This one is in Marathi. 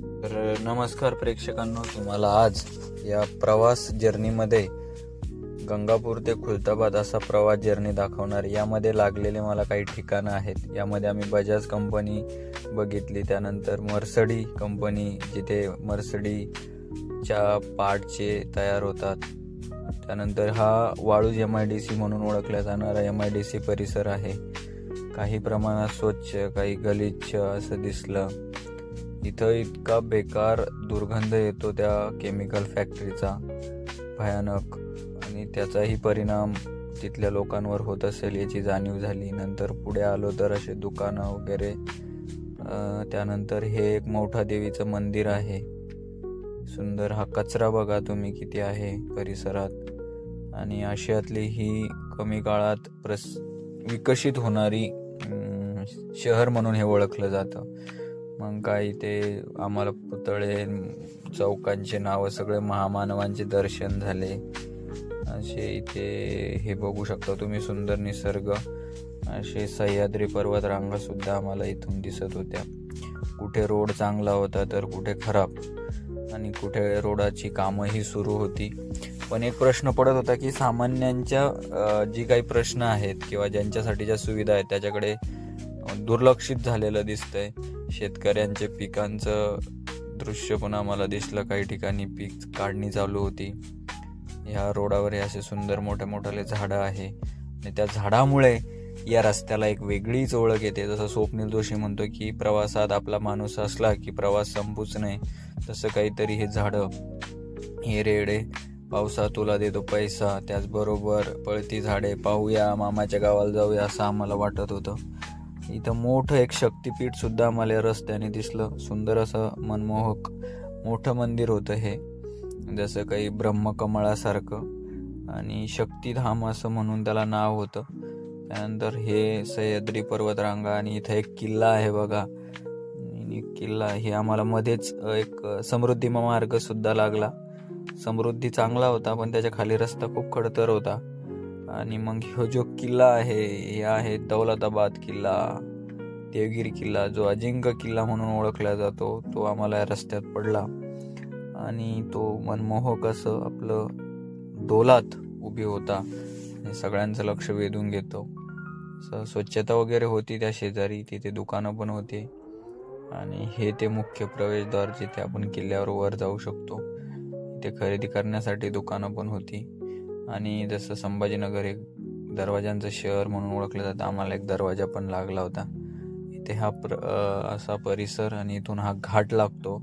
तर नमस्कार प्रेक्षकांनो, तुम्हाला आज या प्रवास जर्नीमध्ये गंगापूर ते खुलताबाद असा प्रवास जर्नी दाखवणार. यामध्ये लागलेले मला काही ठिकाणं आहेत. यामध्ये आम्ही बजाज कंपनी बघितली, त्यानंतर मर्सडी कंपनी जिथे मर्सडीच्या पार्टचे तयार होतात, त्यानंतर हा वाळूज MIDC म्हणून ओळखला जाणारा MIDC परिसर आहे. काही प्रमाणात स्वच्छ, काही गलिच्छ असं दिसलं. इथं इतका बेकार दुर्गंध येतो त्या केमिकल फॅक्टरीचा, भयानक, आणि त्याचाही परिणाम तिथल्या लोकांवर होत असेल याची जाणीव झाली. नंतर पुढे आलो तर असे दुकानं वगैरे, त्यानंतर हे एक मोठा देवीचं मंदिर आहे. सुंदर. हा कचरा बघा तुम्ही किती आहे परिसरात. आणि आशियातली ही कमी काळात विकसित होणारी शहर म्हणून हे ओळखलं जातं. मग काय, ते आम्हाला पुतळे, चौकांचे नावं, सगळे महामानवांचे दर्शन झाले. असे इथे हे बघू शकता तुम्ही, सुंदर निसर्ग. असे सह्याद्री पर्वत रांगा सुद्धा आम्हाला इथून दिसत होत्या. कुठे रोड चांगला होता तर कुठे खराब, आणि कुठे रोडाची कामंही सुरू होती. पण एक प्रश्न पडत होता की सामान्यांच्या जी काही प्रश्न आहेत किंवा ज्यांच्यासाठीच्या सुविधा आहेत त्याच्याकडे दुर्लक्षित झालेलं दिसतंय. शेतकऱ्यांचे पिकांचं दृश्य पण आम्हाला दिसलं. काही ठिकाणी पीक काढणी चालू होती. ह्या रोडावर हे असे सुंदर मोठे मोठे झाडं आहे, आणि त्या झाडामुळे या रस्त्याला एक वेगळीच ओळख येते. जसं स्वप्नील जोशी म्हणतो की प्रवासात आपला माणूस असला की प्रवास संपूच नये, तसं काहीतरी हे झाडं, हे रेडे, पावसा तुला देतो पैसा, त्याचबरोबर पळती झाडे, पाहूया मामाच्या गावाला जाऊया, असं आम्हाला वाटत होतं. इथं मोठं एक शक्तिपीठ सुद्धा आम्हाला रस्त्याने दिसलं. सुंदर असं मनमोहक मोठं मंदिर होतं हे, जसं काही ब्रह्मकमळासारखं, आणि शक्तिधाम असं म्हणून त्याला नाव होतं. त्यानंतर हे सह्याद्री पर्वतरांगा, आणि इथं एक किल्ला आहे बघा. किल्ला हे आम्हाला मध्येच एक समृद्धी मार्ग सुद्धा लागला. समृद्धी चांगला होता, पण त्याच्या खाली रस्ता खूप खडतर होता. आणि मग हा जो किल्ला आहे, हे आहे दौलताबाद किल्ला, देवगिरी किल्ला, जो अजिंक्य किल्ला म्हणून ओळखला जातो. तो आम्हाला या रस्त्यात पडला, आणि तो मनमोहक असं आपलं डोलात उभी होता, आणि सगळ्यांचं लक्ष वेधून घेतो. स्वच्छता वगैरे होती त्या शेजारी, तिथे दुकानं पण होती. आणि हे ते मुख्य प्रवेशद्वार जिथे आपण किल्ल्यावर वर जाऊ शकतो. इथे खरेदी करण्यासाठी दुकानं पण होती. आणि जसं संभाजीनगर एक दरवाजांचं शहर म्हणून ओळखलं जातं, आम्हाला एक दरवाजा पण लागला होता. इथे हा असा परिसर, आणि इथून हा घाट लागतो.